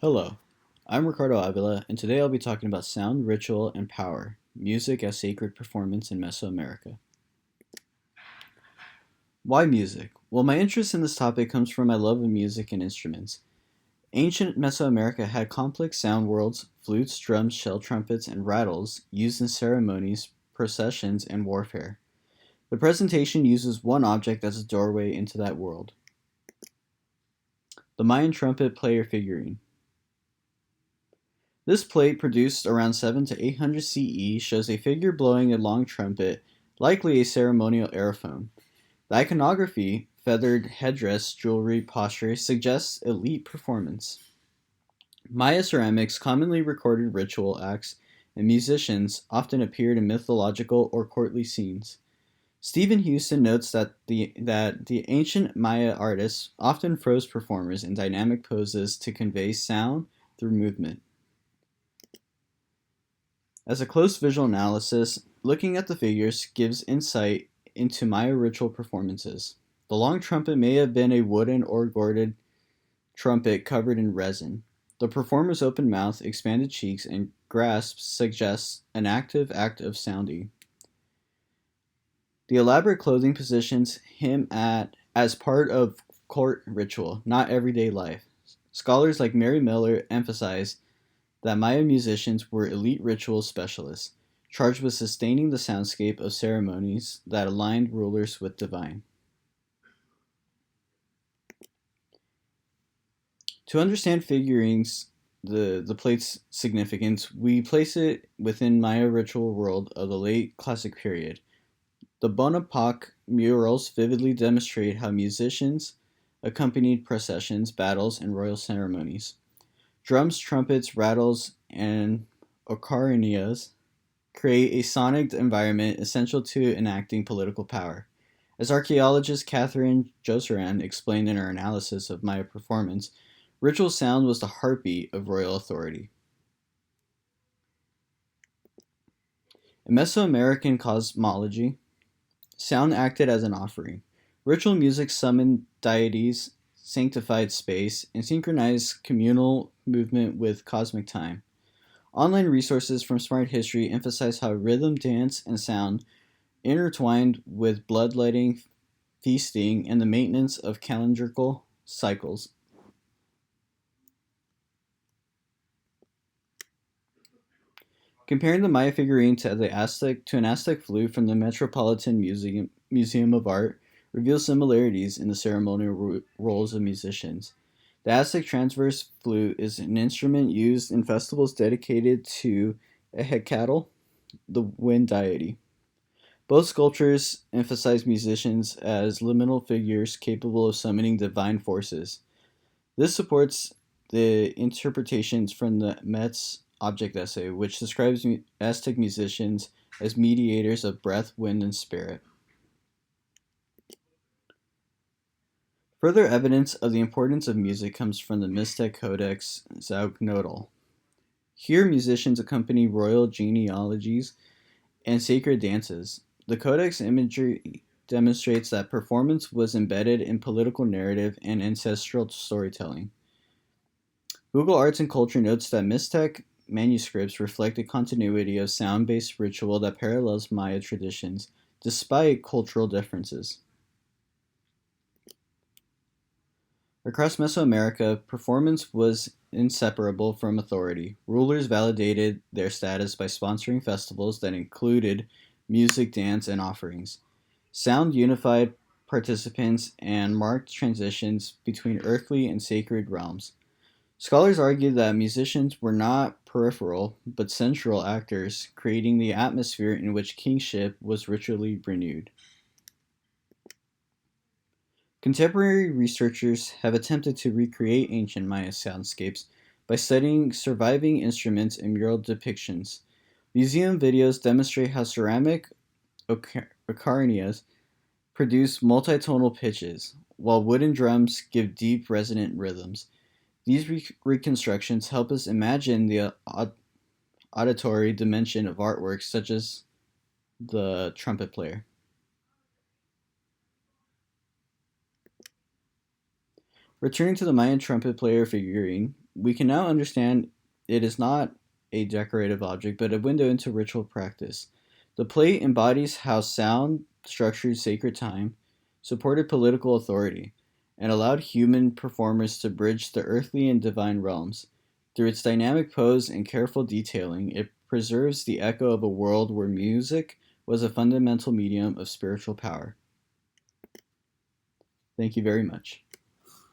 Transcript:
Hello, I'm Ricardo Avila, and today I'll be talking about sound, ritual, and power, music as sacred performance in Mesoamerica. Why music? Well, my interest in this topic comes from my love of music and instruments. Ancient Mesoamerica had complex sound worlds, flutes, drums, shell trumpets, and rattles used in ceremonies, processions, and warfare. The presentation uses one object as a doorway into that world. The Mayan trumpet player figurine. This plate, produced around 7 to 800 CE, shows a figure blowing a long trumpet, likely a ceremonial aerophone. The iconography, feathered headdress, jewelry, posture, suggests elite performance. Maya ceramics commonly recorded ritual acts, and musicians often appeared in mythological or courtly scenes. Stephen Houston notes that the ancient Maya artists often froze performers in dynamic poses to convey sound through movement. As a close visual analysis, looking at the figures gives insight into Maya ritual performances. The long trumpet may have been a wooden or gourded trumpet covered in resin. The performer's open mouth, expanded cheeks, and grasp suggests an active act of sounding. The elaborate clothing positions him as part of court ritual, not everyday life. Scholars like Mary Miller emphasize that Maya musicians were elite ritual specialists, charged with sustaining the soundscape of ceremonies that aligned rulers with divine. To understand figurines, the plate's significance, we place it within Maya ritual world of the late classic period. The Bonaparte murals vividly demonstrate how musicians accompanied processions, battles, and royal ceremonies. Drums, trumpets, rattles, and ocarinias create a sonic environment essential to enacting political power. As archaeologist Catherine Joseran explained in her analysis of Maya performance, ritual sound was the heartbeat of royal authority. In Mesoamerican cosmology, sound acted as an offering. Ritual music summoned deities, sanctified space, and synchronized communal movement with cosmic time. Online resources from Smart History emphasize how rhythm, dance, and sound intertwined with bloodletting, feasting, and the maintenance of calendrical cycles. Comparing the Maya figurine to an Aztec flute from the Metropolitan Museum of Art reveals similarities in the ceremonial roles of musicians. The Aztec transverse flute is an instrument used in festivals dedicated to Hecatl, the wind deity. Both sculptures emphasize musicians as liminal figures capable of summoning divine forces. This supports the interpretations from the Met's object essay, which describes Aztec musicians as mediators of breath, wind, and spirit. Further evidence of the importance of music comes from the Mixtec Codex Zagnodal. Here, musicians accompany royal genealogies and sacred dances. The codex imagery demonstrates that performance was embedded in political narrative and ancestral storytelling. Google Arts and Culture notes that Mixtec manuscripts reflect a continuity of sound-based ritual that parallels Maya traditions, despite cultural differences. Across Mesoamerica, performance was inseparable from authority. Rulers validated their status by sponsoring festivals that included music, dance, and offerings. Sound unified participants and marked transitions between earthly and sacred realms. Scholars argue that musicians were not peripheral, but central actors, creating the atmosphere in which kingship was ritually renewed. Contemporary researchers have attempted to recreate ancient Maya soundscapes by studying surviving instruments and mural depictions. Museum videos demonstrate how ceramic ocarinias produce multitonal pitches, while wooden drums give deep, resonant rhythms. These reconstructions help us imagine the auditory dimension of artworks such as the trumpet player. Returning to the Mayan trumpet player figurine, We can now understand it is not a decorative object, but a window into ritual practice. The plate embodies how sound structured sacred time, supported political authority, and allowed human performers to bridge the earthly and divine realms. Through its dynamic pose and careful detailing, it preserves the echo of a world where music was a fundamental medium of spiritual power. Thank you very much.